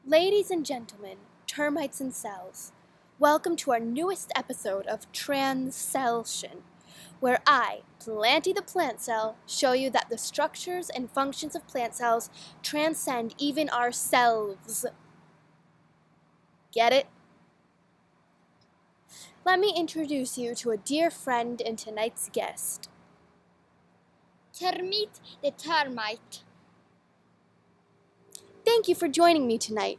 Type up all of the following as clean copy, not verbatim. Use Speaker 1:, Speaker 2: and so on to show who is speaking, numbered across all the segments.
Speaker 1: Ladies and gentlemen, termites and cells, welcome to our newest episode of Trans-cell-sion, where I, Planty the Plant Cell, show you that the structures and functions of plant cells transcend even ourselves. Get it? Let me introduce you to a dear friend and tonight's guest.
Speaker 2: Termite the termite.
Speaker 1: Thank you for joining me tonight.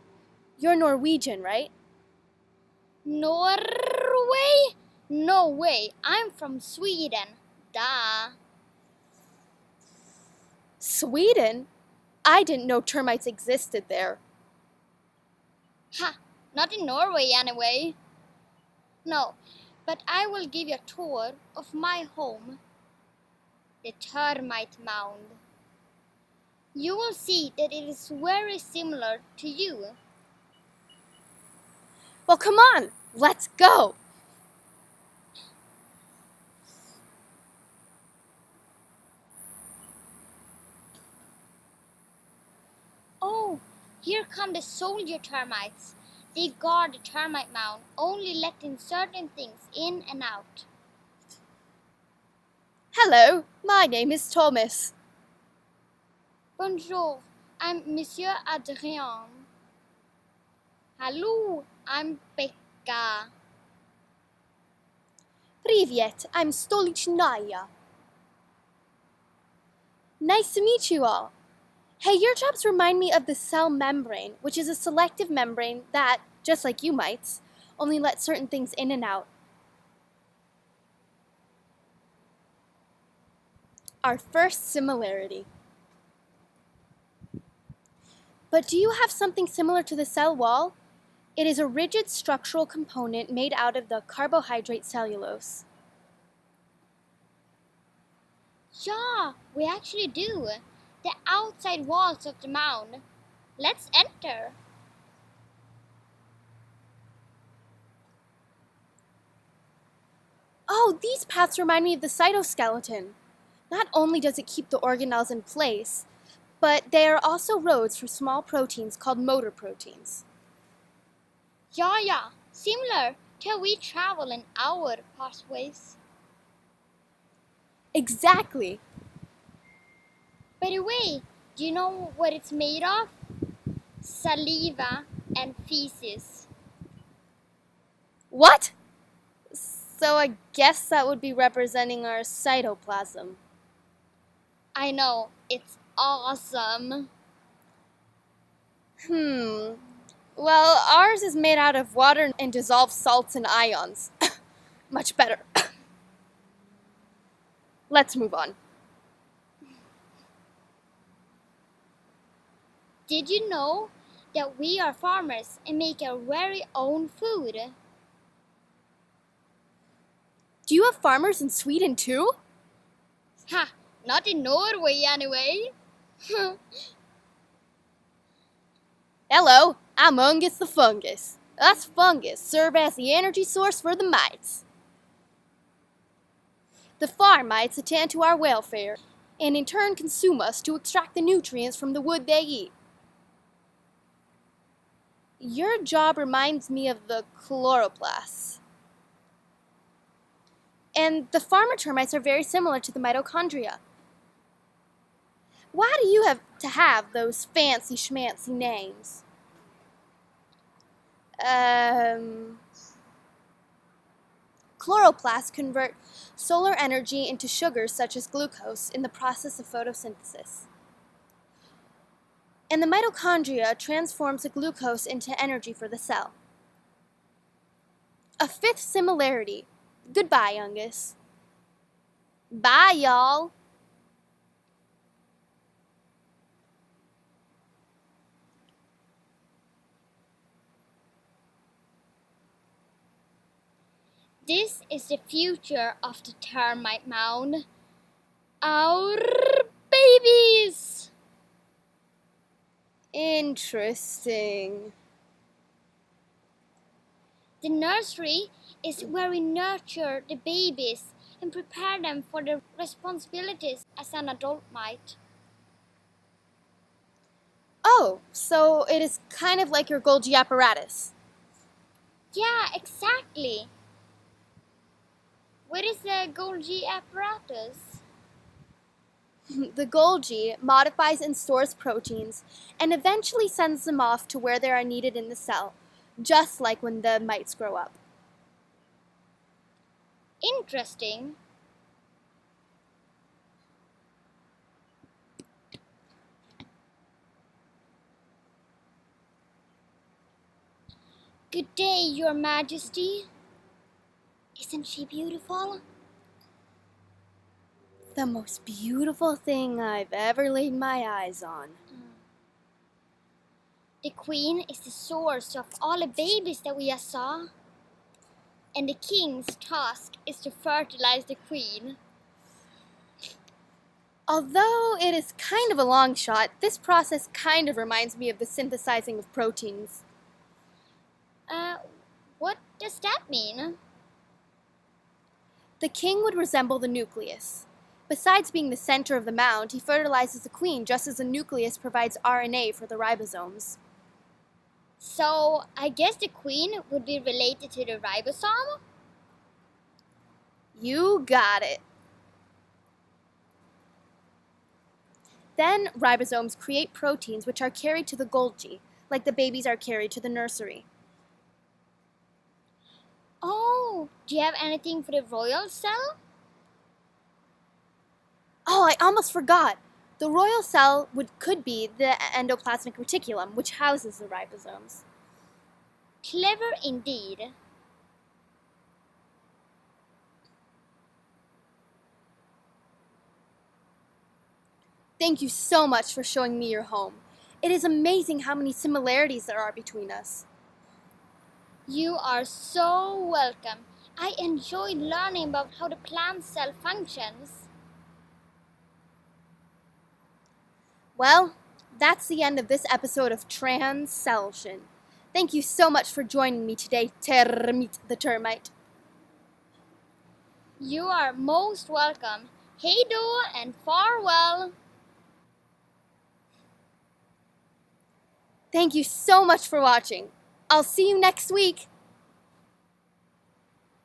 Speaker 1: You're Norwegian, right?
Speaker 2: Norway? No way, I'm from Sweden. Duh.
Speaker 1: Sweden? I didn't know termites existed there.
Speaker 2: Ha, not in Norway anyway. No, but I will give you a tour of my home, the termite mound. You will see that it is very similar to you.
Speaker 1: Well, come on, let's go!
Speaker 2: Oh, here come the soldier termites. They guard the termite mound, only letting certain things in and out.
Speaker 1: Hello, my name is Thomas.
Speaker 2: Bonjour, I'm Monsieur Adrien. Hello, I'm Becca.
Speaker 1: Привет, I'm Stolichnaya. Nice to meet you all. Hey, your jobs remind me of the cell membrane, which is a selective membrane that, just like you mites, only lets certain things in and out. Our first similarity. But do you have something similar to the cell wall? It is a rigid structural component made out of the carbohydrate cellulose.
Speaker 2: Yeah, we actually do. The outside walls of the mound. Let's enter.
Speaker 1: Oh, these paths remind me of the cytoskeleton. Not only does it keep the organelles in place, but they are also roads for small proteins called motor proteins.
Speaker 2: Yeah, similar till we travel in our pathways.
Speaker 1: Exactly.
Speaker 2: By the way, do you know what it's made of? Saliva and feces.
Speaker 1: What? So I guess that would be representing our cytoplasm.
Speaker 2: I know, it's awesome.
Speaker 1: Well, ours is made out of water and dissolved salts and ions. Much better. Let's move on.
Speaker 2: Did you know that we are farmers and make our very own food?
Speaker 1: Do you have farmers in Sweden too?
Speaker 2: Ha! Not in Norway anyway.
Speaker 1: Hello, I'm Ungus the fungus. Us fungus serve as the energy source for the mites. The farm mites attend to our welfare and in turn consume us to extract the nutrients from the wood they eat. Your job reminds me of the chloroplasts. And the farmer termites are very similar to the mitochondria. Why do you have to have those fancy schmancy names? Chloroplasts convert solar energy into sugars such as glucose in the process of photosynthesis. And the mitochondria transforms the glucose into energy for the cell. A fifth similarity. Goodbye, Ungus. Bye, y'all.
Speaker 2: This is the future of the termite mound. Our babies!
Speaker 1: Interesting.
Speaker 2: The nursery is where we nurture the babies and prepare them for the responsibilities as an adult might.
Speaker 1: Oh, Oh, so it is kind of like your Golgi apparatus.
Speaker 2: Yeah, exactly. What is the Golgi apparatus?
Speaker 1: The Golgi modifies and stores proteins and eventually sends them off to where they are needed in the cell, just like when the mites grow up.
Speaker 2: Interesting. Good day, Your Majesty. Isn't she beautiful?
Speaker 1: The most beautiful thing I've ever laid my eyes on.
Speaker 2: The queen is the source of all the babies that we saw. And the king's task is to fertilize the queen.
Speaker 1: Although it is kind of a long shot, this process kind of reminds me of the synthesizing of proteins.
Speaker 2: What does that mean?
Speaker 1: The king would resemble the nucleus. Besides being the center of the mound, he fertilizes the queen just as the nucleus provides RNA for the ribosomes.
Speaker 2: So, I guess the queen would be related to the ribosome?
Speaker 1: You got it. Then ribosomes create proteins which are carried to the Golgi, like the babies are carried to the nursery.
Speaker 2: Oh, do you have anything for the royal cell?
Speaker 1: Oh, I almost forgot. The royal cell could be the endoplasmic reticulum, which houses the ribosomes.
Speaker 2: Clever indeed.
Speaker 1: Thank you so much for showing me your home. It is amazing how many similarities there are between us.
Speaker 2: You are so welcome. I enjoyed learning about how the plant cell functions.
Speaker 1: Well, that's the end of this episode of Trans-cell-sion. Thank you so much for joining me today, Termite the termite.
Speaker 2: You are most welcome. Hey do and farewell.
Speaker 1: Thank you so much for watching. I'll see you next week.